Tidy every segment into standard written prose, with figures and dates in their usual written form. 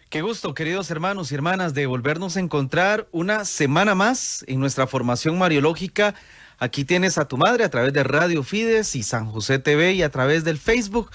Qué gusto, queridos hermanos y hermanas, de volvernos a encontrar una semana más en nuestra formación mariológica. Aquí tienes a tu madre a través de Radio Fides y San José TV y a través del Facebook.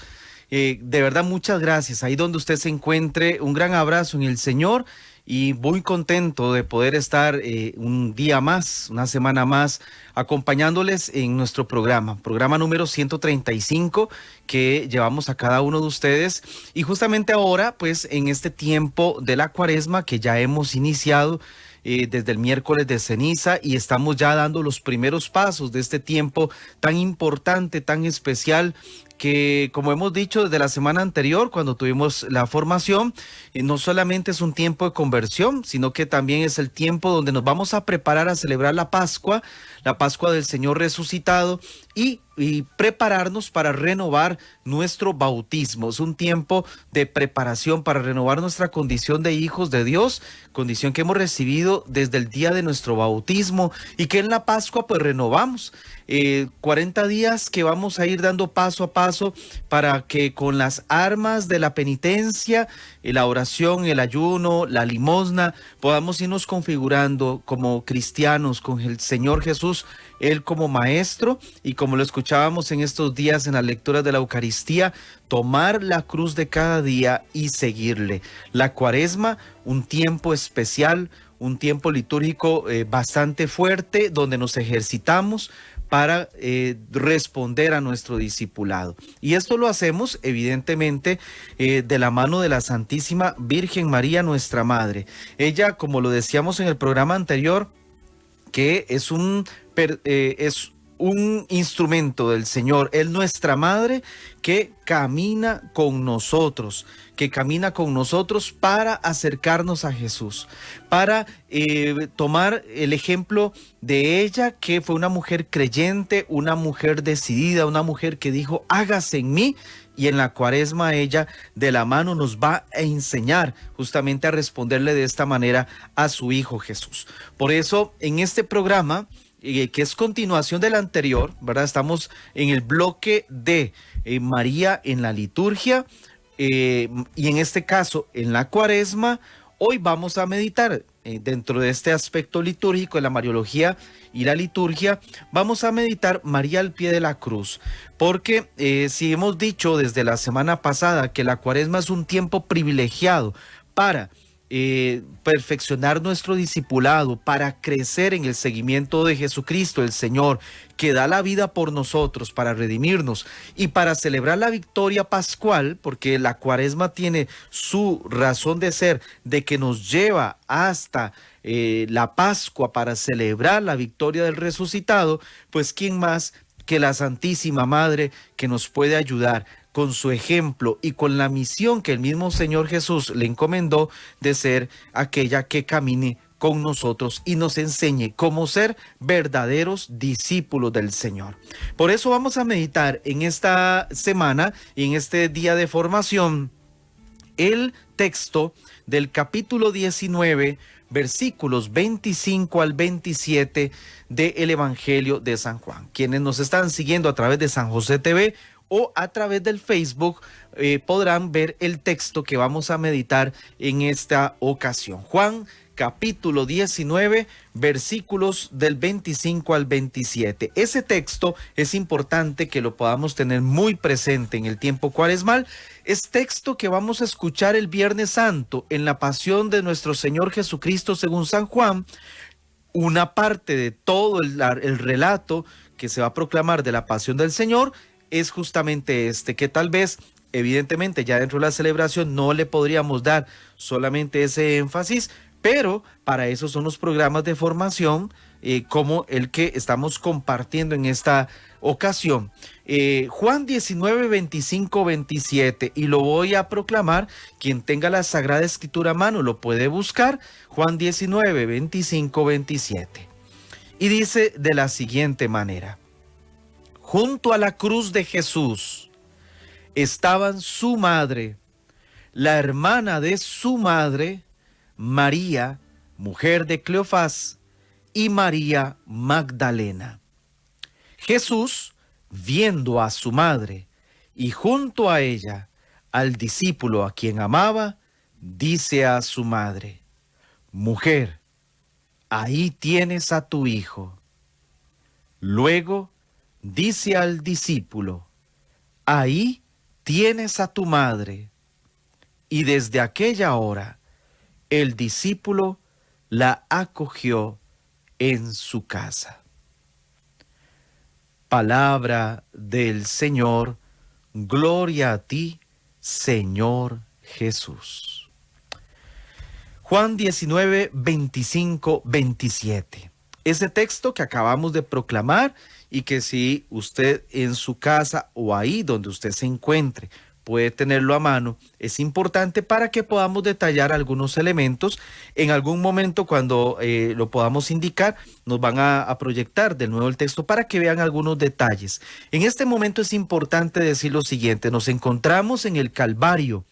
De verdad, muchas gracias. Ahí donde usted se encuentre, un gran abrazo en el Señor y muy contento de poder estar un día más, una semana más, acompañándoles en nuestro programa número 135 que llevamos a cada uno de ustedes. Y justamente ahora, pues en este tiempo de la Cuaresma que ya hemos iniciado, desde el miércoles de ceniza, y estamos ya dando los primeros pasos de este tiempo tan importante, tan especial, que como hemos dicho desde la semana anterior, cuando tuvimos la formación, no solamente es un tiempo de conversión, sino que también es el tiempo donde nos vamos a preparar a celebrar la Pascua del Señor resucitado, y prepararnos para renovar nuestro bautismo. Es un tiempo de preparación para renovar nuestra condición de hijos de Dios, condición que hemos recibido desde el día de nuestro bautismo y que en la Pascua pues renovamos. 40 días que vamos a ir dando paso a paso para que con las armas de la penitencia, la oración, el ayuno, la limosna, podamos irnos configurando como cristianos con el Señor Jesús, Él como maestro, y como lo escuchábamos en estos días en las lecturas de la Eucaristía, tomar la cruz de cada día y seguirle. La Cuaresma, un tiempo especial, un tiempo litúrgico bastante fuerte, donde nos ejercitamos para responder a nuestro discipulado. Y esto lo hacemos evidentemente de la mano de la Santísima Virgen María, nuestra Madre. Ella, como lo decíamos en el programa anterior, que es un instrumento del Señor, es nuestra Madre que camina con nosotros, para acercarnos a Jesús, para tomar el ejemplo de ella, que fue una mujer creyente, una mujer decidida, una mujer que dijo, hágase en mí. Y en la Cuaresma ella de la mano nos va a enseñar justamente a responderle de esta manera a su Hijo Jesús. Por eso en este programa, que es continuación del anterior, ¿verdad? Estamos en el bloque de María en la liturgia, y en este caso en la Cuaresma. Hoy vamos a meditar dentro de este aspecto litúrgico de la Mariología y la liturgia. Vamos a meditar María al pie de la cruz, porque si hemos dicho desde la semana pasada que la Cuaresma es un tiempo privilegiado para perfeccionar nuestro discipulado, para crecer en el seguimiento de Jesucristo, el Señor, que da la vida por nosotros para redimirnos y para celebrar la victoria pascual, porque la Cuaresma tiene su razón de ser, de que nos lleva hasta la Pascua para celebrar la victoria del resucitado. Pues ¿quién más que la Santísima Madre, que nos puede ayudar con su ejemplo y con la misión que el mismo Señor Jesús le encomendó, de ser aquella que camine con nosotros y nos enseñe cómo ser verdaderos discípulos del Señor? Por eso vamos a meditar en esta semana y en este día de formación el texto del capítulo 19, versículos 25 al 27 del Evangelio de San Juan. Quienes nos están siguiendo a través de San José TV o a través del Facebook podrán ver el texto que vamos a meditar en esta ocasión. Juan capítulo 19, versículos del 25 al 27. Ese texto es importante que lo podamos tener muy presente en el tiempo cuaresmal. Es texto que vamos a escuchar el Viernes Santo en la pasión de nuestro Señor Jesucristo según San Juan. Una parte de todo el relato que se va a proclamar de la pasión del Señor es justamente que tal vez, evidentemente, ya dentro de la celebración no le podríamos dar solamente ese énfasis, pero para eso son los programas de formación, como el que estamos compartiendo en esta ocasión. Juan 19, 25, 27, y lo voy a proclamar. Quien tenga la Sagrada Escritura a mano lo puede buscar. Juan 19, 25, 27. Y dice de la siguiente manera: junto a la cruz de Jesús estaban su madre, la hermana de su madre, María, mujer de Cleofás, y María Magdalena. Jesús, viendo a su madre y junto a ella al discípulo a quien amaba, dice a su madre: mujer, ahí tienes a tu hijo. Luego dice al discípulo: ahí tienes a tu madre. Y desde aquella hora el discípulo la acogió en su casa. Palabra del Señor. Gloria a ti, Señor Jesús. Juan 19, 25, 27. Ese texto que acabamos de proclamar y que si usted en su casa o ahí donde usted se encuentre puede tenerlo a mano, es importante para que podamos detallar algunos elementos. En algún momento cuando lo podamos indicar, nos van a proyectar de nuevo el texto para que vean algunos detalles. En este momento es importante decir lo siguiente: nos encontramos en el Calvario.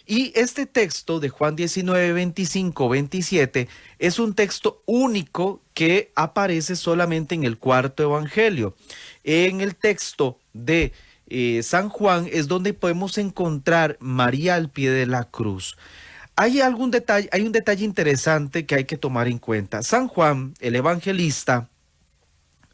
Y este texto de Juan 19, 25, 27 es un texto único que aparece solamente en el cuarto evangelio. En el texto de San Juan es donde podemos encontrar María al pie de la cruz. Hay un detalle interesante que hay que tomar en cuenta. San Juan, el evangelista,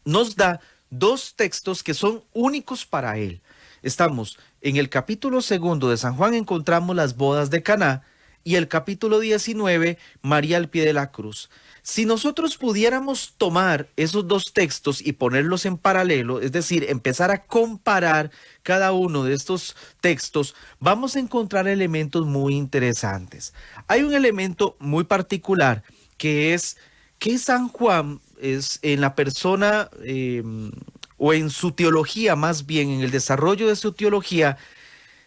nos da dos textos que son únicos para él. Estamos en el capítulo 2 de San Juan, encontramos las bodas de Caná, y el capítulo 19, María al pie de la cruz. Si nosotros pudiéramos tomar esos dos textos y ponerlos en paralelo, es decir, empezar a comparar cada uno de estos textos, vamos a encontrar elementos muy interesantes. Hay un elemento muy particular que es que San Juan es en la persona o en su teología, más bien en el desarrollo de su teología,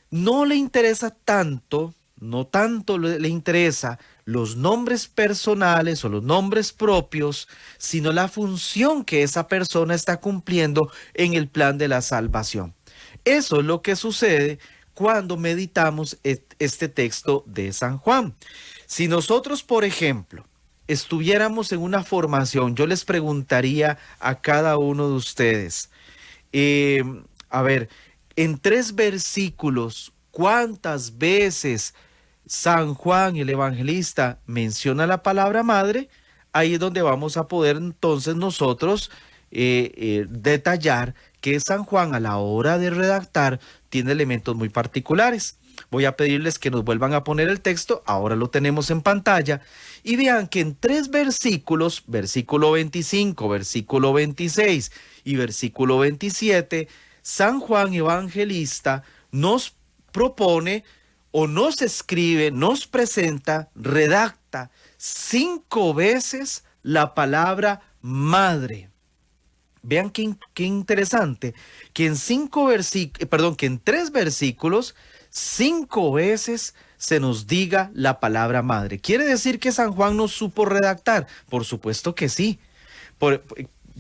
no le interesa tanto, no tanto le interesa los nombres personales o los nombres propios, sino la función que esa persona está cumpliendo en el plan de la salvación. Eso es lo que sucede cuando meditamos este texto de San Juan. Si nosotros, por ejemplo, estuviéramos en una formación, yo les preguntaría a cada uno de ustedes, a ver, en 3 versículos, ¿cuántas veces San Juan, el evangelista, menciona la palabra madre? Ahí es donde vamos a poder entonces nosotros detallar que San Juan a la hora de redactar tiene elementos muy particulares. Voy a pedirles que nos vuelvan a poner el texto, ahora lo tenemos en pantalla, y vean que en 3 versículos, versículo 25, versículo 26 y versículo 27, San Juan Evangelista nos propone o nos escribe, nos presenta, redacta 5 veces la palabra madre. Vean qué interesante, que en 3 versículos, 5 veces se nos diga la palabra madre. ¿Quiere decir que San Juan no supo redactar? Por supuesto que sí.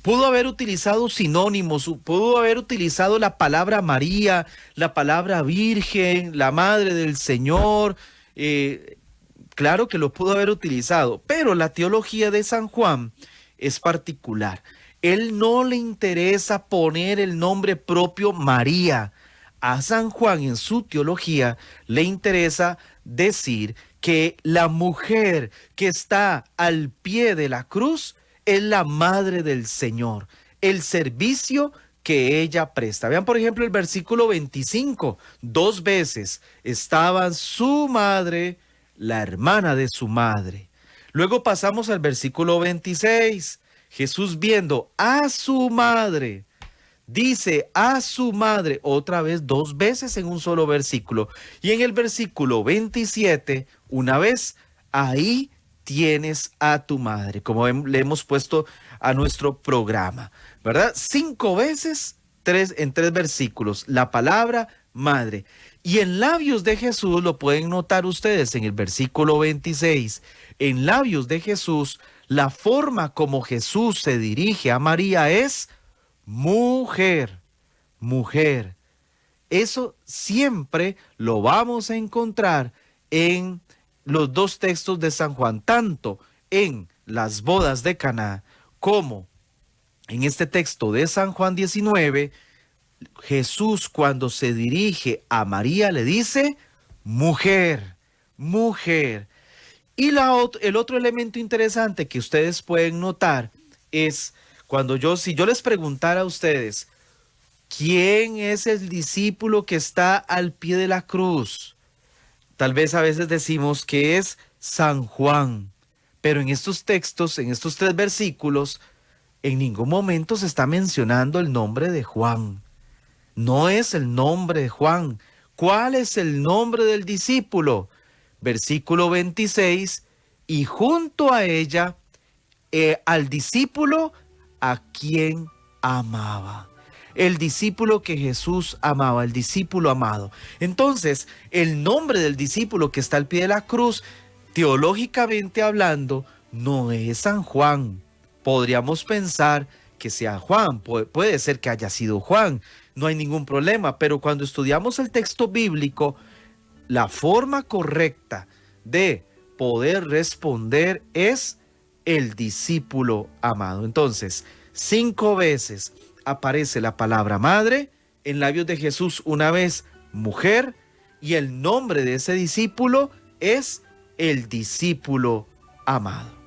Pudo haber utilizado sinónimos, pudo haber utilizado la palabra María, la palabra Virgen, la Madre del Señor. Claro que lo pudo haber utilizado, pero la teología de San Juan es particular. Él no le interesa poner el nombre propio María. A San Juan en su teología le interesa decir que la mujer que está al pie de la cruz es la madre del Señor, el servicio que ella presta. Vean, por ejemplo, el versículo 25, 2 veces estaban su madre, la hermana de su madre. Luego pasamos al versículo 26, Jesús viendo a su madre, dice a su madre otra vez 2 veces en un solo versículo. Y en el versículo 27, una vez, ahí tienes a tu madre, como le hemos puesto a nuestro programa, ¿verdad? 5 veces, en 3 versículos, la palabra madre. Y en labios de Jesús, lo pueden notar ustedes en el versículo 26, en labios de Jesús, la forma como Jesús se dirige a María es mujer, mujer. Eso siempre lo vamos a encontrar en los 2 textos de San Juan, tanto en las bodas de Caná como en este texto de San Juan 19. Jesús, cuando se dirige a María, le dice mujer, mujer. Y el otro elemento interesante que ustedes pueden notar es si yo les preguntara a ustedes, ¿quién es el discípulo que está al pie de la cruz? Tal vez a veces decimos que es San Juan, pero en estos textos, en estos 3 versículos, en ningún momento se está mencionando el nombre de Juan. No es el nombre de Juan. ¿Cuál es el nombre del discípulo? Versículo 26, y junto a ella, al discípulo a quien amaba. El discípulo que Jesús amaba, el discípulo amado. Entonces, el nombre del discípulo que está al pie de la cruz, teológicamente hablando, no es San Juan. Podríamos pensar que sea Juan, puede ser que haya sido Juan, no hay ningún problema, pero cuando estudiamos el texto bíblico, la forma correcta de poder responder es el discípulo amado. Entonces, 5 veces aparece la palabra madre, en labios de Jesús una vez mujer, y el nombre de ese discípulo es el discípulo amado.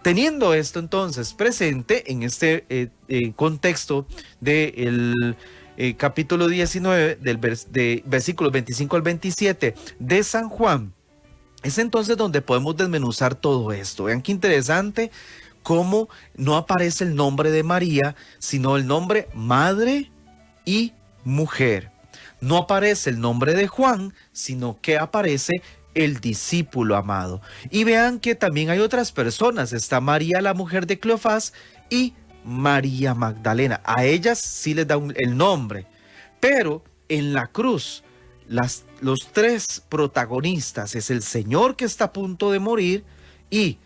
Teniendo esto entonces presente en este contexto del capítulo 19, de versículos 25 al 27 de San Juan, es entonces donde podemos desmenuzar todo esto. Vean qué interesante cómo no aparece el nombre de María, sino el nombre madre y mujer. No aparece el nombre de Juan, sino que aparece el discípulo amado. Y vean que también hay otras personas. Está María, la mujer de Cleofás, y María Magdalena. A ellas sí les da el nombre. Pero en la cruz, los 3 protagonistas es el Señor que está a punto de morir, y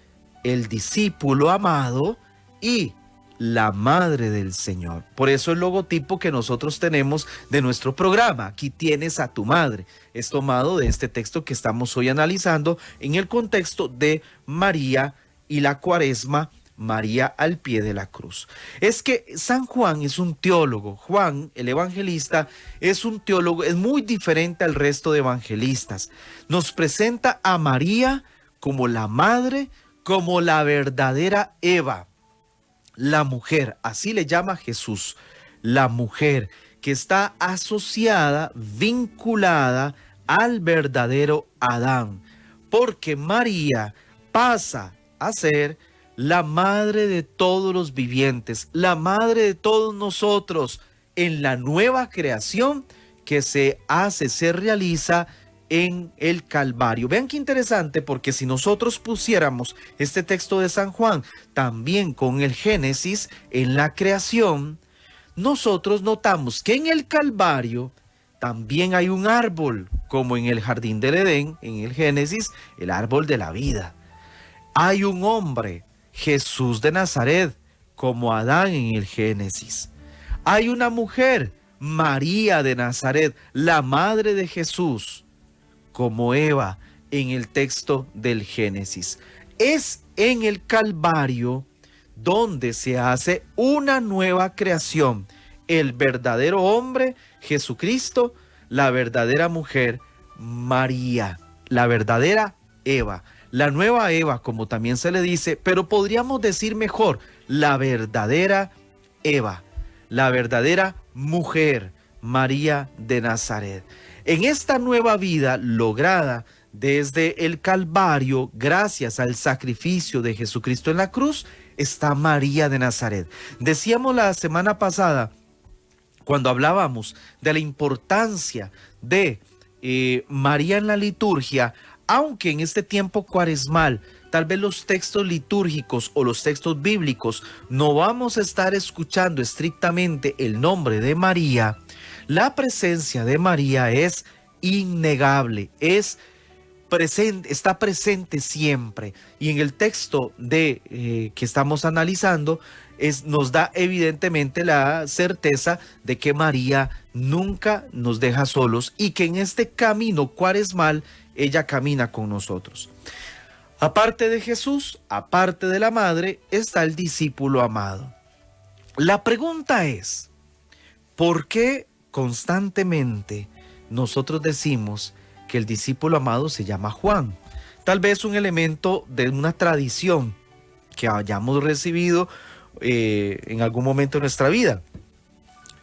el discípulo amado, y la madre del Señor. Por eso el logotipo que nosotros tenemos de nuestro programa, aquí tienes a tu madre, es tomado de este texto que estamos hoy analizando en el contexto de María y la Cuaresma, María al pie de la cruz. Es que San Juan es un teólogo. Juan, el evangelista, es un teólogo, es muy diferente al resto de evangelistas. Nos presenta a María como la madre, como la verdadera Eva. La mujer, así le llama Jesús, la mujer que está asociada, vinculada al verdadero Adán, porque María pasa a ser la madre de todos los vivientes, la madre de todos nosotros en la nueva creación que se realiza en el Calvario. Vean qué interesante, porque si nosotros pusiéramos este texto de San Juan también con el Génesis en la creación, nosotros notamos que en el Calvario también hay un árbol, como en el jardín del Edén, en el Génesis, el árbol de la vida. Hay un hombre, Jesús de Nazaret, como Adán en el Génesis. Hay una mujer, María de Nazaret, la madre de Jesús, como Eva en el texto del Génesis. Es en el Calvario donde se hace una nueva creación. El verdadero hombre, Jesucristo, la verdadera mujer, María, la verdadera Eva. La nueva Eva, como también se le dice, pero podríamos decir mejor, la verdadera Eva, la verdadera mujer, María de Nazaret. En esta nueva vida lograda desde el Calvario, gracias al sacrificio de Jesucristo en la cruz, está María de Nazaret. Decíamos la semana pasada, cuando hablábamos de la importancia de María en la liturgia, aunque en este tiempo cuaresmal, tal vez los textos litúrgicos o los textos bíblicos no vamos a estar escuchando estrictamente el nombre de María, la presencia de María es innegable, está presente siempre. Y en el texto que estamos analizando, nos da evidentemente la certeza de que María nunca nos deja solos y que en este camino cuaresmal ella camina con nosotros. Aparte de Jesús, aparte de la madre, está el discípulo amado. La pregunta es, ¿por qué constantemente nosotros decimos que el discípulo amado se llama Juan. Tal vez un elemento de una tradición que hayamos recibido en algún momento de nuestra vida.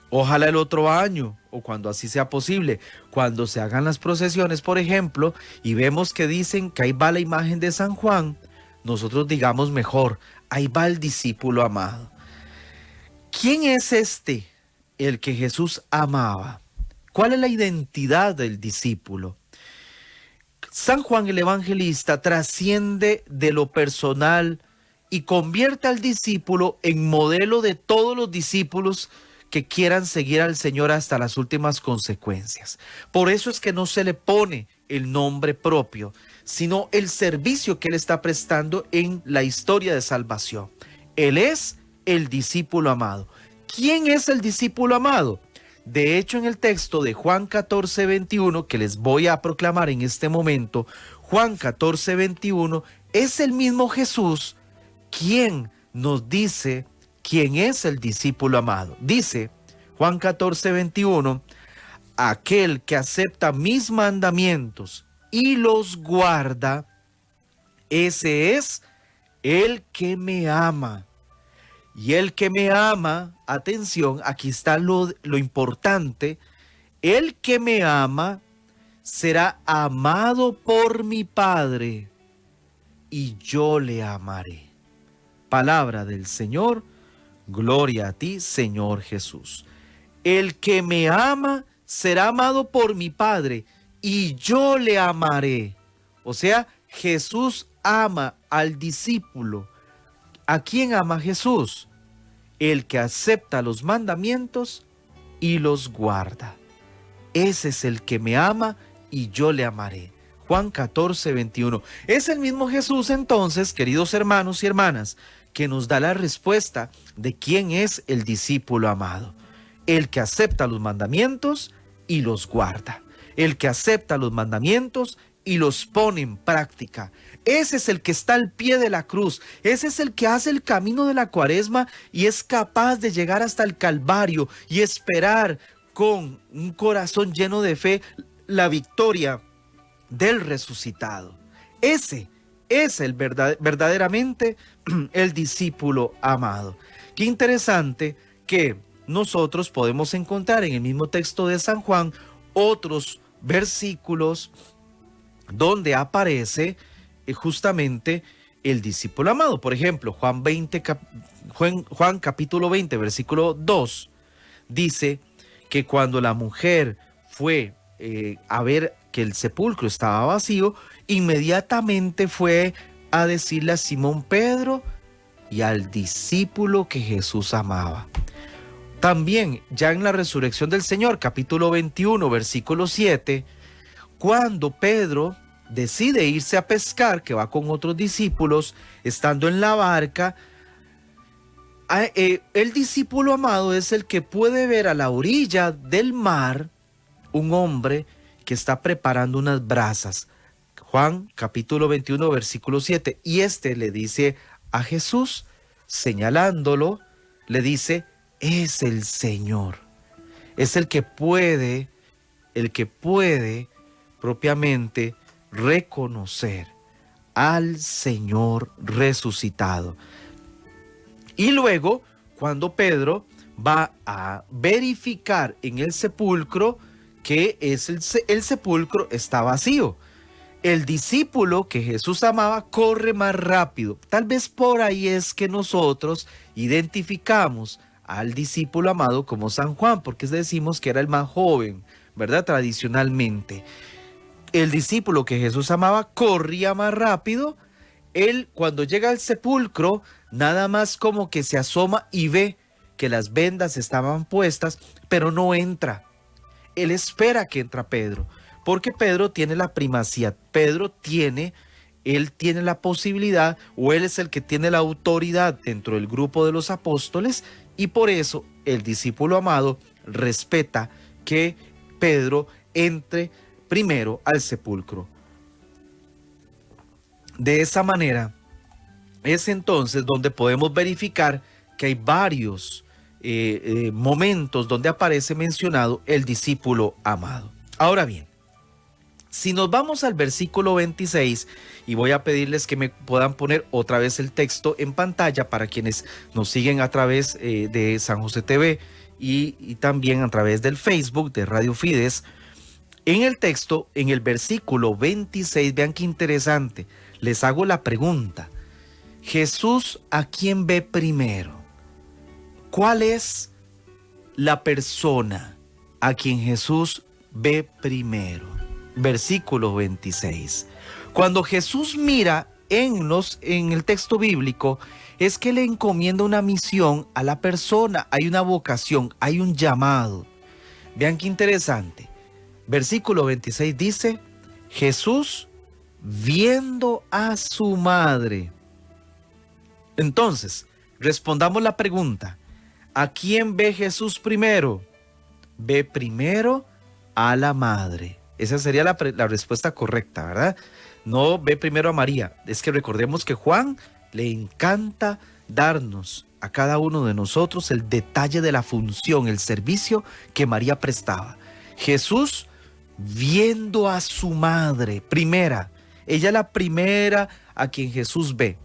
Ojalá el otro año, o cuando así sea posible, cuando se hagan las procesiones, por ejemplo, y vemos que dicen que ahí va la imagen de San Juan, nosotros digamos mejor, ahí va el discípulo amado. ¿Quién es este, el que Jesús amaba? ¿Cuál es la identidad del discípulo? San Juan el Evangelista trasciende de lo personal y convierte al discípulo en modelo de todos los discípulos que quieran seguir al Señor hasta las últimas consecuencias. Por eso es que no se le pone el nombre propio, sino el servicio que Él está prestando en la historia de salvación. Él es el discípulo amado. ¿Quién es el discípulo amado? De hecho, en el texto de Juan 14:21, que les voy a proclamar en este momento, Juan 14:21, es el mismo Jesús quien nos dice quién es el discípulo amado. Dice Juan 14:21, aquel que acepta mis mandamientos y los guarda, ese es el que me ama. Y el que me ama, atención, aquí está lo importante, el que me ama será amado por mi Padre y yo le amaré. Palabra del Señor, gloria a ti, Señor Jesús. El que me ama será amado por mi Padre y yo le amaré. O sea, Jesús ama al discípulo. ¿A quién ama Jesús? El que acepta los mandamientos y los guarda. Ese es el que me ama y yo le amaré. Juan 14:21. Es el mismo Jesús entonces, queridos hermanos y hermanas, que nos da la respuesta de quién es el discípulo amado. El que acepta los mandamientos y los guarda. El que acepta los mandamientos y los pone en práctica. Ese es el que está al pie de la cruz. Ese es el que hace el camino de la Cuaresma y es capaz de llegar hasta el Calvario y esperar con un corazón lleno de fe la victoria del resucitado. Ese es verdaderamente el discípulo amado. Qué interesante que nosotros podemos encontrar en el mismo texto de San Juan otros versículos donde aparece justamente el discípulo amado. Por ejemplo, Juan capítulo 20, versículo 2, dice que cuando la mujer fue a ver que el sepulcro estaba vacío, inmediatamente fue a decirle a Simón Pedro y al discípulo que Jesús amaba. También ya en la resurrección del Señor, capítulo 21, versículo 7, cuando Pedro decide irse a pescar, que va con otros discípulos, estando en la barca, el discípulo amado es el que puede ver a la orilla del mar un hombre que está preparando unas brasas. Juan capítulo 21, versículo 7. Y le dice a Jesús, señalándolo, le dice, es el Señor. Es el que puede propiamente reconocer al Señor resucitado. Y luego, cuando Pedro va a verificar en el sepulcro que el sepulcro está vacío, el discípulo que Jesús amaba corre más rápido. Tal vez por ahí es que nosotros identificamos al discípulo amado como San Juan, porque decimos que era el más joven, ¿verdad? Tradicionalmente. El discípulo que Jesús amaba corría más rápido. Él, cuando llega al sepulcro, nada más como que se asoma y ve que las vendas estaban puestas, pero no entra. Él espera que entra Pedro, porque Pedro tiene la primacía. Él tiene la posibilidad, o él es el que tiene la autoridad dentro del grupo de los apóstoles, y por eso el discípulo amado respeta que Pedro entre primero al sepulcro. De esa manera es entonces donde podemos verificar que hay varios momentos donde aparece mencionado el discípulo amado. Ahora bien, Si nos vamos al versículo 26, y voy a pedirles que me puedan poner otra vez el texto en pantalla para quienes nos siguen a través de San José TV y también a través del Facebook de Radio Fides. En el texto, en el versículo 26, vean qué interesante, les hago la pregunta. Jesús, ¿a quién ve primero? ¿Cuál es la persona a quien Jesús ve primero? Versículo 26. Cuando Jesús mira en el texto bíblico, es que le encomienda una misión a la persona. Hay una vocación, hay un llamado. Vean qué interesante. Versículo 26 dice, Jesús viendo a su madre. Entonces, respondamos la pregunta. ¿A quién ve Jesús primero? Ve primero a la madre. Esa sería la respuesta correcta, ¿verdad? No ve primero a María. Es que recordemos que Juan le encanta darnos a cada uno de nosotros el detalle de la función, el servicio que María prestaba. Jesús viendo a su madre, primera. Ella es la primera a quien Jesús ve.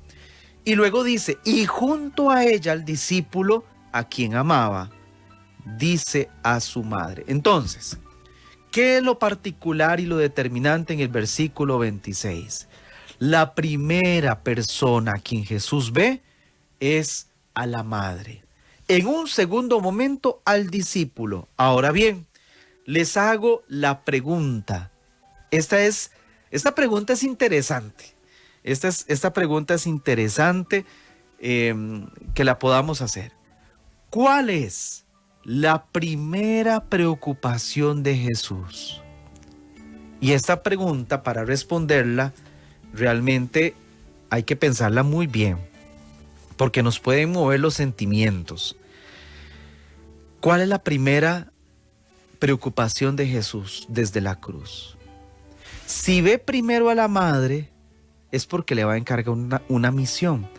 Y luego dice, y junto a ella el discípulo a quien amaba, dice a su madre. Entonces, ¿qué es lo particular y lo determinante en el versículo 26? La primera persona a quien Jesús ve es a la madre. En un segundo momento al discípulo. Ahora bien, les hago la pregunta. Esta pregunta es interesante. Esta pregunta es interesante que la podamos hacer. ¿Cuál es la primera preocupación de Jesús? Y esta pregunta, para responderla, realmente hay que pensarla muy bien, porque nos pueden mover los sentimientos. ¿Cuál es la primera preocupación de Jesús desde la cruz? Si ve primero a la madre, es porque le va a encargar una misión.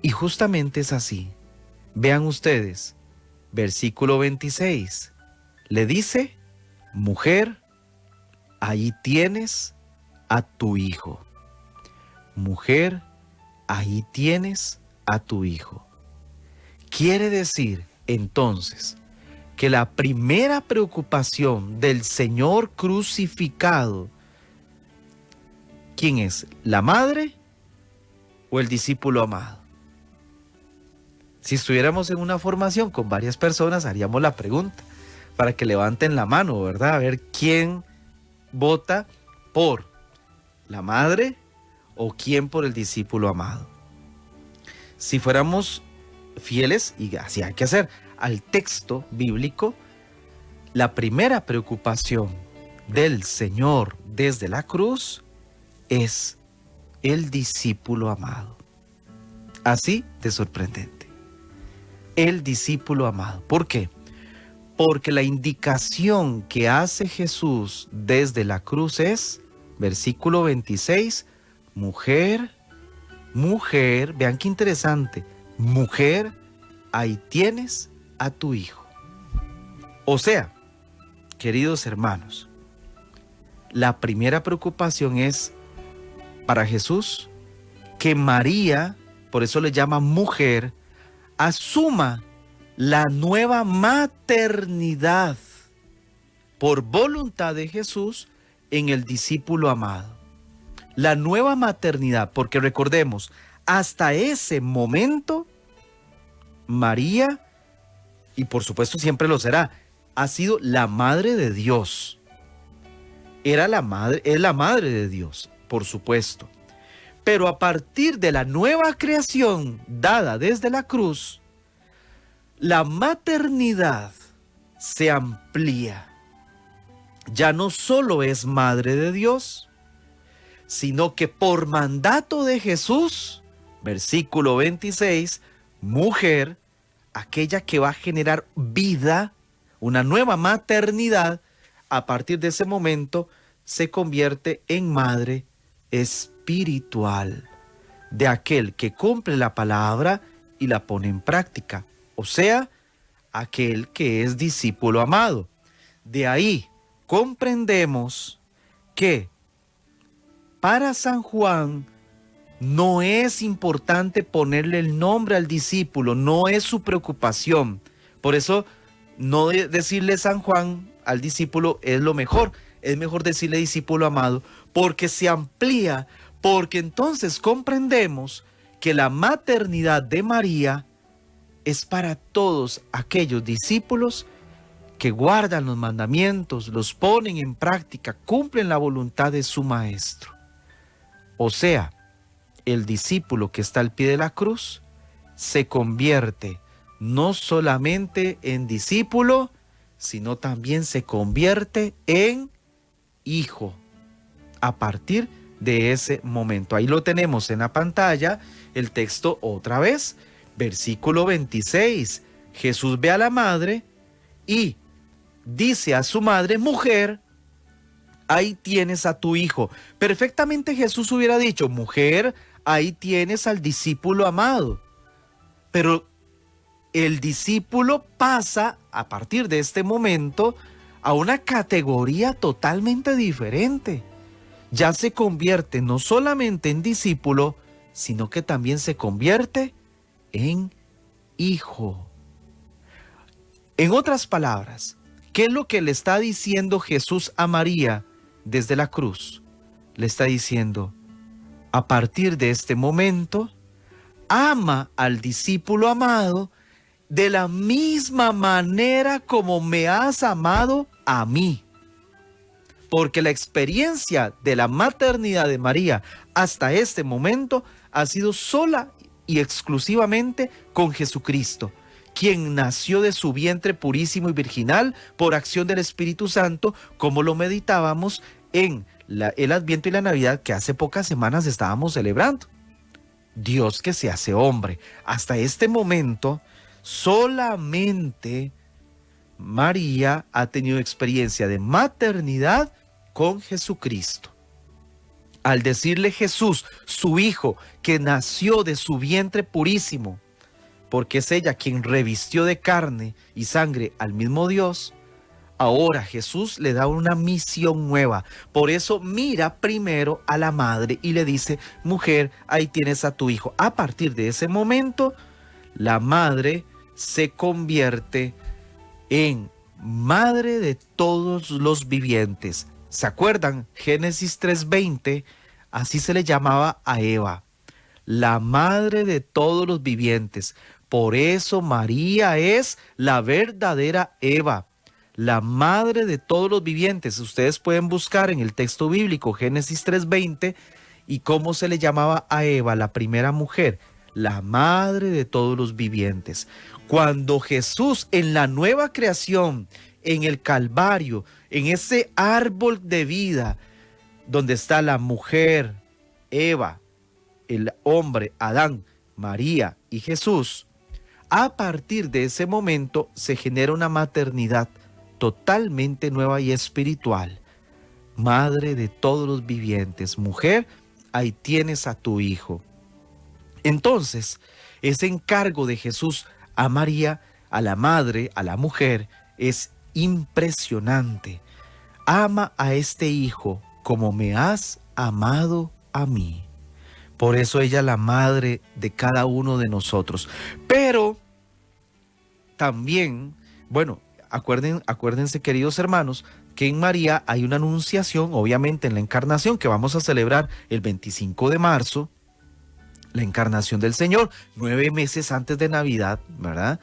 Y justamente es así. Vean ustedes, versículo 26, le dice, mujer, ahí tienes a tu hijo. Mujer, ahí tienes a tu hijo. Quiere decir, entonces, que la primera preocupación del Señor crucificado, ¿quién es? ¿La madre o el discípulo amado? Si estuviéramos en una formación con varias personas, haríamos la pregunta para que levanten la mano, ¿verdad? A ver quién vota por la madre o quién por el discípulo amado. Si fuéramos fieles, y así hay que hacer, al texto bíblico, la primera preocupación del Señor desde la cruz es el discípulo amado. Así de sorprendente. El discípulo amado. ¿Por qué? Porque la indicación que hace Jesús desde la cruz es, versículo 26, mujer, mujer, vean qué interesante, mujer, ahí tienes a tu hijo. O sea, queridos hermanos, la primera preocupación es para Jesús que María, por eso le llama mujer, asuma la nueva maternidad por voluntad de Jesús en el discípulo amado. La nueva maternidad, porque recordemos, hasta ese momento, María, y por supuesto siempre lo será, ha sido la madre de Dios. Es la madre de Dios, por supuesto. Pero a partir de la nueva creación dada desde la cruz, la maternidad se amplía. Ya no solo es madre de Dios, sino que por mandato de Jesús, versículo 26, mujer, aquella que va a generar vida, una nueva maternidad, a partir de ese momento se convierte en madre espiritual de aquel que cumple la palabra y la pone en práctica, o sea, aquel que es discípulo amado. De ahí comprendemos que para San Juan no es importante ponerle el nombre al discípulo, no es su preocupación. Por eso no decirle San Juan al discípulo es lo mejor. Es mejor decirle discípulo amado, porque se amplía, porque entonces comprendemos que la maternidad de María es para todos aquellos discípulos que guardan los mandamientos, los ponen en práctica, cumplen la voluntad de su maestro. O sea, el discípulo que está al pie de la cruz se convierte no solamente en discípulo, sino también se convierte en hijo a partir de ese momento. Ahí lo tenemos en la pantalla, el texto otra vez, versículo 26. Jesús ve a la madre y dice a su madre: mujer, ahí tienes a tu hijo. Perfectamente Jesús hubiera dicho: mujer, ahí tienes al discípulo amado. Pero el discípulo pasa a partir de este momento a una categoría totalmente diferente. Ya se convierte no solamente en discípulo, sino que también se convierte en hijo. En otras palabras, ¿qué es lo que le está diciendo Jesús a María desde la cruz? Le está diciendo: a partir de este momento, ama al discípulo amado de la misma manera como me has amado a mí. Porque la experiencia de la maternidad de María hasta este momento ha sido sola y exclusivamente con Jesucristo, quien nació de su vientre purísimo y virginal por acción del Espíritu Santo, como lo meditábamos en el Adviento y la Navidad que hace pocas semanas estábamos celebrando. Dios que se hace hombre. Hasta este momento, solamente María ha tenido experiencia de maternidad con Jesucristo. Al decirle Jesús, su hijo, que nació de su vientre purísimo, porque es ella quien revistió de carne y sangre al mismo Dios, ahora Jesús le da una misión nueva. Por eso mira primero a la madre y le dice: mujer, ahí tienes a tu hijo. A partir de ese momento, la madre se convierte en madre de todos los vivientes. ¿Se acuerdan? Génesis 3:20, así se le llamaba a Eva, la madre de todos los vivientes. Por eso María es la verdadera Eva, la madre de todos los vivientes. Ustedes pueden buscar en el texto bíblico Génesis 3:20 y cómo se le llamaba a Eva, la primera mujer, la madre de todos los vivientes. Cuando Jesús en la nueva creación, en el Calvario, en ese árbol de vida, donde está la mujer, Eva, el hombre, Adán, María y Jesús, a partir de ese momento se genera una maternidad totalmente nueva y espiritual. Madre de todos los vivientes, mujer, ahí tienes a tu hijo. Entonces, ese encargo de Jesús a María, a la madre, a la mujer, es impresionante. Ama a este hijo como me has amado a mí. Por eso ella es la madre de cada uno de nosotros. Pero también, bueno, acuérdense, queridos hermanos, que en María hay una anunciación, obviamente en la encarnación, que vamos a celebrar el 25 de marzo, la encarnación del Señor, 9 meses antes de Navidad, ¿verdad?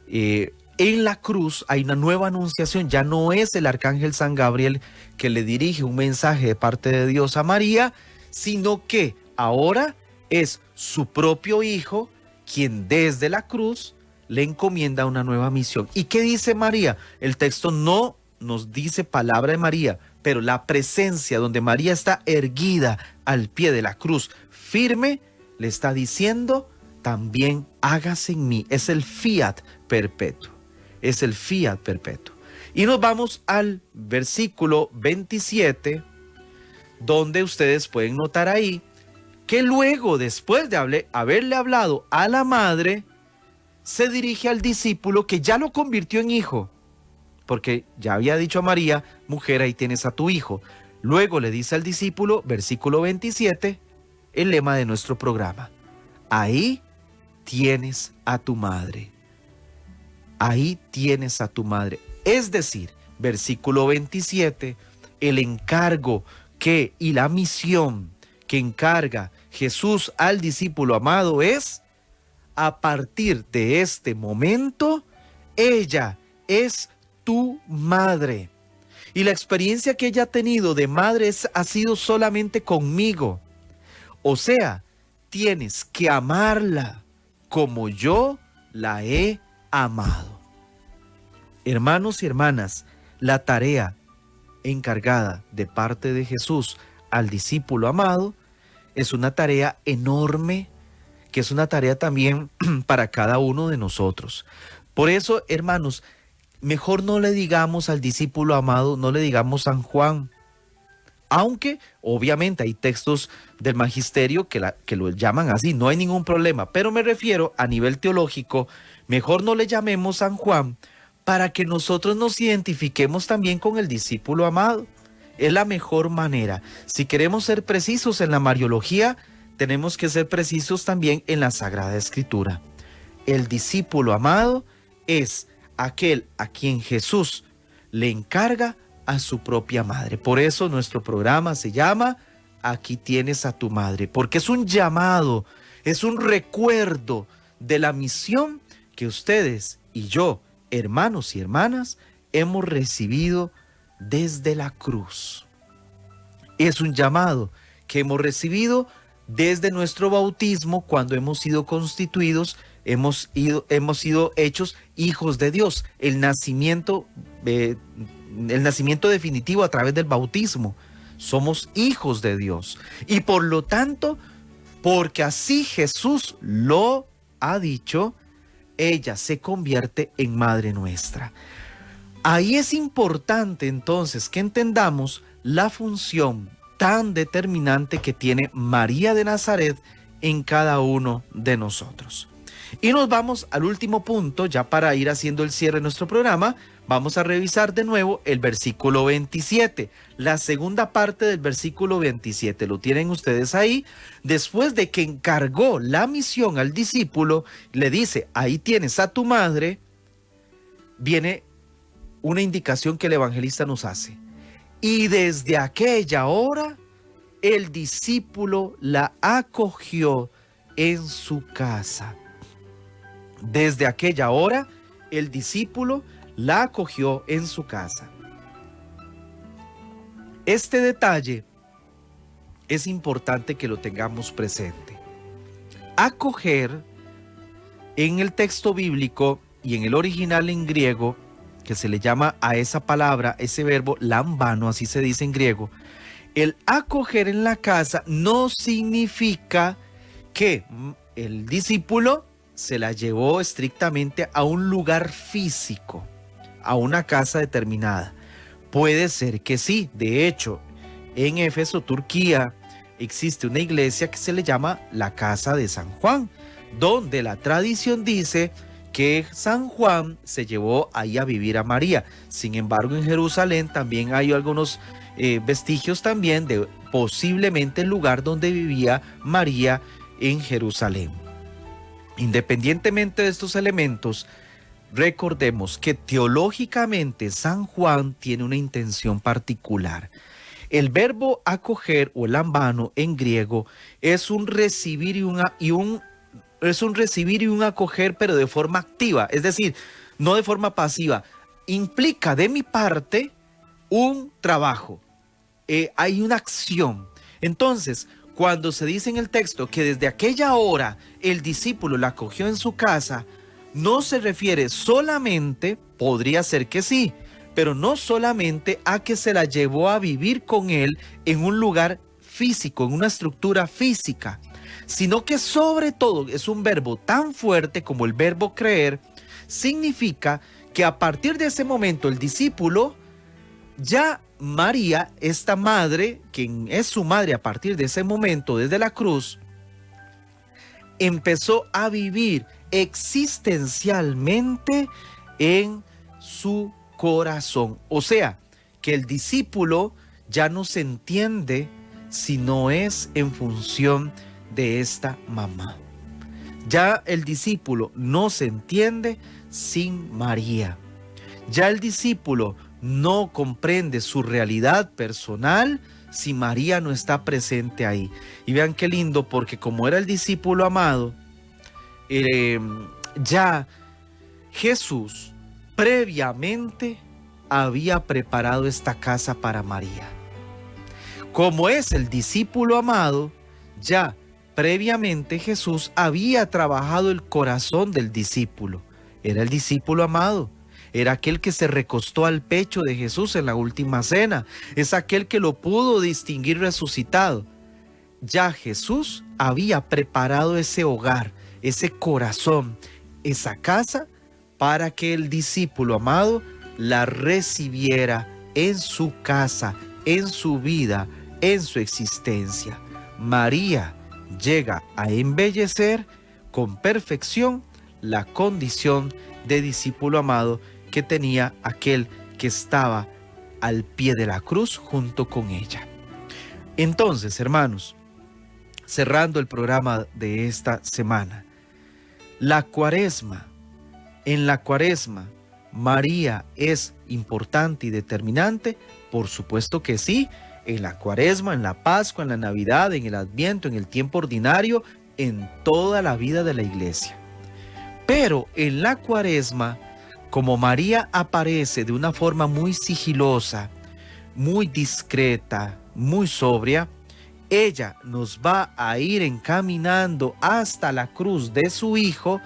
En la cruz hay una nueva anunciación, ya no es el arcángel San Gabriel que le dirige un mensaje de parte de Dios a María, sino que ahora es su propio hijo quien desde la cruz le encomienda una nueva misión. ¿Y qué dice María? El texto no nos dice palabra de María, pero la presencia donde María está erguida al pie de la cruz, firme, le está diciendo: también hágase en mí. Es el fiat perpetuo. Es el fiat perpetuo. Y nos vamos al versículo 27, donde ustedes pueden notar ahí que luego, después de haberle hablado a la madre, se dirige al discípulo que ya lo convirtió en hijo, porque ya había dicho a María: mujer, ahí tienes a tu hijo. Luego le dice al discípulo, versículo 27, el lema de nuestro programa: ahí tienes a tu madre. Ahí tienes a tu madre. Es decir, versículo 27, el encargo y la misión que encarga Jesús al discípulo amado es: a partir de este momento, ella es tu madre. Y la experiencia que ella ha tenido de madre ha sido solamente conmigo. O sea, tienes que amarla como yo la he amado. Hermanos y hermanas, la tarea encargada de parte de Jesús al discípulo amado es una tarea enorme, que es una tarea también para cada uno de nosotros. Por eso, hermanos, mejor no le digamos al discípulo amado, no le digamos San Juan. Aunque obviamente hay textos del magisterio que lo llaman así, no hay ningún problema. Pero me refiero a nivel teológico, mejor no le llamemos San Juan para que nosotros nos identifiquemos también con el discípulo amado. Es la mejor manera. Si queremos ser precisos en la Mariología, tenemos que ser precisos también en la Sagrada Escritura. El discípulo amado es aquel a quien Jesús le encarga a su propia madre. Por eso nuestro programa se llama Aquí tienes a tu madre, porque es un llamado, es un recuerdo de la misión que ustedes y yo, hermanos y hermanas, hemos recibido desde la cruz. Es un llamado que hemos recibido desde nuestro bautismo, cuando hemos sido constituidos, hemos sido hechos hijos de Dios. El nacimiento definitivo a través del bautismo. Somos hijos de Dios. Y por lo tanto, porque así Jesús lo ha dicho, ella se convierte en madre nuestra. Ahí es importante entonces que entendamos la función tan determinante que tiene María de Nazaret en cada uno de nosotros. Y nos vamos al último punto, ya para ir haciendo el cierre de nuestro programa. Vamos a revisar de nuevo el versículo 27, la segunda parte del versículo 27. Lo tienen ustedes ahí. Después de que encargó la misión al discípulo, le dice: ahí tienes a tu madre, viene una indicación que el evangelista nos hace. Y desde aquella hora, el discípulo la acogió en su casa. Desde aquella hora, el discípulo la acogió en su casa. Este detalle es importante que lo tengamos presente. Acoger, en el texto bíblico y en el original en griego, que se le llama a esa palabra, ese verbo lambano, así se dice en griego, el acoger en la casa no significa que el discípulo se la llevó estrictamente a un lugar físico, a una casa determinada. Puede ser que sí. De hecho, en Éfeso, Turquía, existe una iglesia que se le llama la Casa de San Juan, donde la tradición dice que San Juan se llevó ahí a vivir a María. Sin embargo, en Jerusalén también hay algunos vestigios también de posiblemente el lugar donde vivía María en Jerusalén. Independientemente de estos elementos, recordemos que teológicamente San Juan tiene una intención particular. El verbo acoger o lambano en griego es un recibir y un acoger, pero de forma activa, es decir, no de forma pasiva. Implica de mi parte un trabajo, hay una acción. Entonces, cuando se dice en el texto que desde aquella hora el discípulo la acogió en su casa, no se refiere solamente, podría ser que sí, pero no solamente a que se la llevó a vivir con él en un lugar físico, en una estructura física, sino que sobre todo es un verbo tan fuerte como el verbo creer. Significa que a partir de ese momento el discípulo, ya María, esta madre, quien es su madre a partir de ese momento desde la cruz, empezó a vivir existencialmente en su corazón. O sea, que el discípulo ya no se entiende si no es en función de esta mamá. Ya el discípulo no se entiende sin María. Ya el discípulo no comprende su realidad personal si María no está presente ahí. Y vean qué lindo, porque como era el discípulo amado, ya Jesús previamente había preparado esta casa para María. Como es el discípulo amado, ya previamente Jesús había trabajado el corazón del discípulo. Era el discípulo amado. Era aquel que se recostó al pecho de Jesús en la última cena. Es aquel que lo pudo distinguir resucitado. Ya Jesús había preparado ese hogar, ese corazón, esa casa, para que el discípulo amado la recibiera en su casa, en su vida, en su existencia. María llega a embellecer con perfección la condición de discípulo amado que tenía aquel que estaba al pie de la cruz junto con ella. Entonces, hermanos, cerrando el programa de esta semana, la Cuaresma. En la Cuaresma, ¿María es importante y determinante? Por supuesto que sí. En la Cuaresma, en la Pascua, en la Navidad, en el Adviento, en el tiempo ordinario, en toda la vida de la Iglesia. Pero en la Cuaresma, como María aparece de una forma muy sigilosa, muy discreta, muy sobria, ella nos va a ir encaminando hasta la cruz de su Hijo,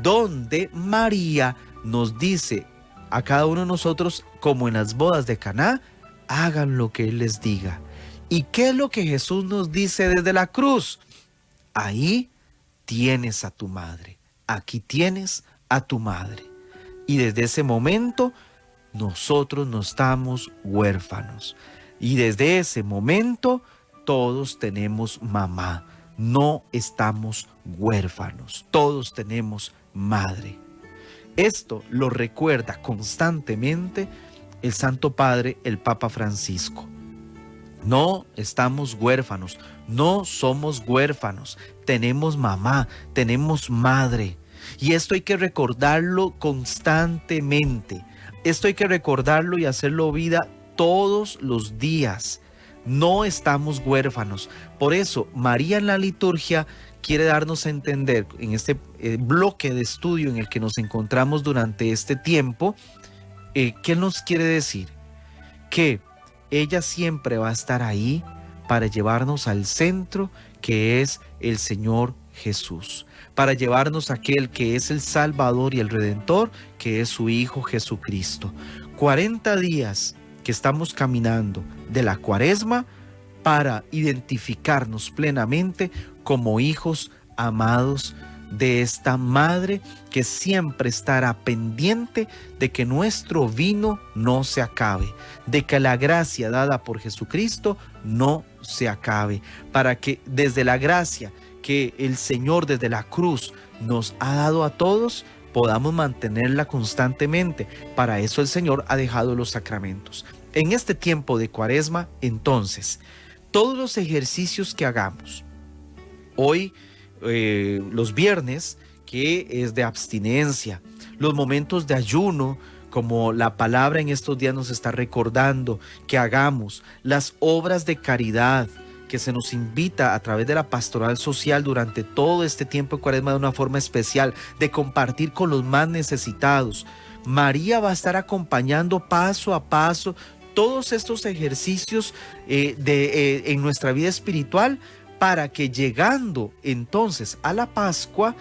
donde María nos dice a cada uno de nosotros, como en las bodas de Caná, hagan lo que Él les diga. ¿Y qué es lo que Jesús nos dice desde la cruz? Ahí tienes a tu madre, aquí tienes a tu madre. Y desde ese momento nosotros no estamos huérfanos. Y desde ese momento todos tenemos mamá. No estamos huérfanos. Todos tenemos madre. Esto lo recuerda constantemente el Santo Padre, el Papa Francisco. No estamos huérfanos. No somos huérfanos. Tenemos mamá, tenemos madre. Y esto hay que recordarlo constantemente. Esto hay que recordarlo y hacerlo vida todos los días. No estamos huérfanos. Por eso María en la liturgia quiere darnos a entender en este bloque de estudio en el que nos encontramos durante este tiempo, ¿qué nos quiere decir? Que ella siempre va a estar ahí para llevarnos al centro, que es el Señor Jesús, para llevarnos a aquel que es el Salvador y el Redentor, que es su Hijo Jesucristo. 40 días que estamos caminando de la Cuaresma para identificarnos plenamente como hijos amados de esta madre que siempre estará pendiente de que nuestro vino no se acabe, de que la gracia dada por Jesucristo no se acabe, para que desde la gracia que el Señor desde la cruz nos ha dado a todos, podamos mantenerla constantemente. Para eso el Señor ha dejado los sacramentos. En este tiempo de Cuaresma, entonces, todos los ejercicios que hagamos, hoy, los viernes, que es de abstinencia, los momentos de ayuno, como la palabra en estos días nos está recordando que hagamos, las obras de caridad que se nos invita a través de la pastoral social durante todo este tiempo de Cuaresma de una forma especial, de compartir con los más necesitados. María va a estar acompañando paso a paso todos estos ejercicios en nuestra vida espiritual, para que llegando entonces a la Pascua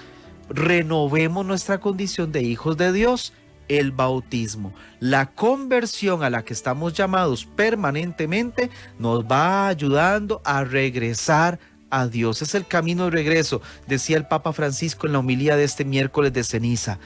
renovemos nuestra condición de hijos de Dios. El bautismo, la conversión a la que estamos llamados permanentemente, nos va ayudando a regresar a Dios. Es el camino de regreso, decía el Papa Francisco en la homilía de este miércoles de ceniza.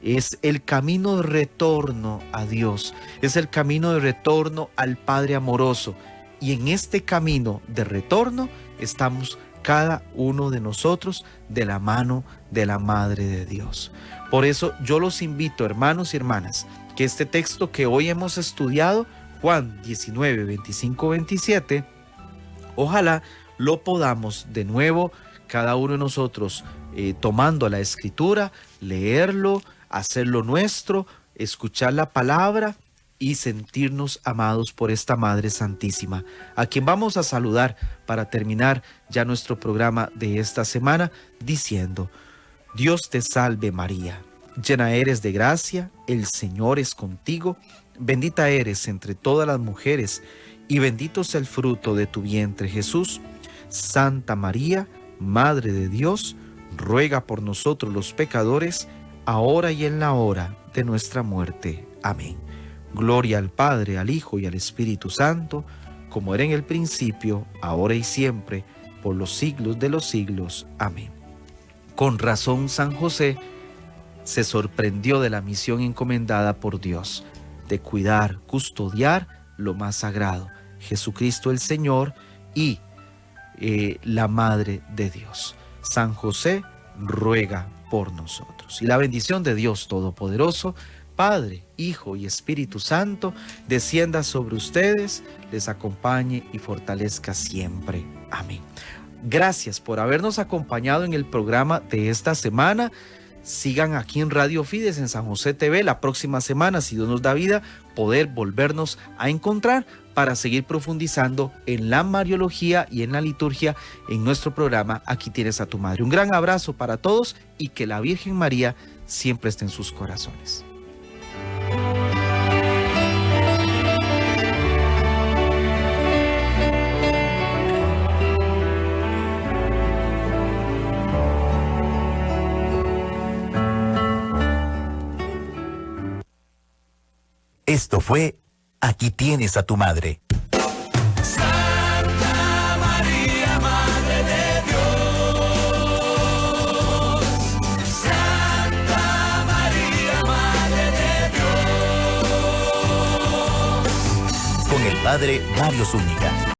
Es el camino de retorno a Dios, es el camino de retorno al Padre amoroso. Y en este camino de retorno estamos cada uno de nosotros de la mano de la Madre de Dios. Por eso yo los invito, hermanos y hermanas, que este texto que hoy hemos estudiado Juan 19, 25, 27, ojalá lo podamos de nuevo, cada uno de nosotros, tomando la Escritura, leerlo, hacerlo nuestro, escuchar la palabra y sentirnos amados por esta Madre Santísima, a quien vamos a saludar para terminar ya nuestro programa de esta semana diciendo: Dios te salve María, llena eres de gracia, el Señor es contigo, bendita eres entre todas las mujeres y bendito es el fruto de tu vientre Jesús. Santa María, Madre de Dios, ruega por nosotros los pecadores, ahora y en la hora de nuestra muerte. Amén. Gloria al Padre, al Hijo y al Espíritu Santo, como era en el principio, ahora y siempre, por los siglos de los siglos. Amén. Con razón San José se sorprendió de la misión encomendada por Dios, de cuidar, custodiar lo más sagrado, Jesucristo el Señor y la Madre de Dios. San José ruega por nosotros. Y la bendición de Dios Todopoderoso, Padre, Hijo y Espíritu Santo, descienda sobre ustedes, les acompañe y fortalezca siempre. Amén. Gracias por habernos acompañado en el programa de esta semana. Sigan aquí en Radio Fides, en San José TV, la próxima semana, si Dios nos da vida, poder volvernos a encontrar para seguir profundizando en la Mariología y en la liturgia en nuestro programa Aquí tienes a tu madre. Un gran abrazo para todos y que la Virgen María siempre esté en sus corazones. Esto fue Aquí tienes a tu madre. Santa María, Madre de Dios. Santa María, Madre de Dios. Con el Padre Mario Zúñiga.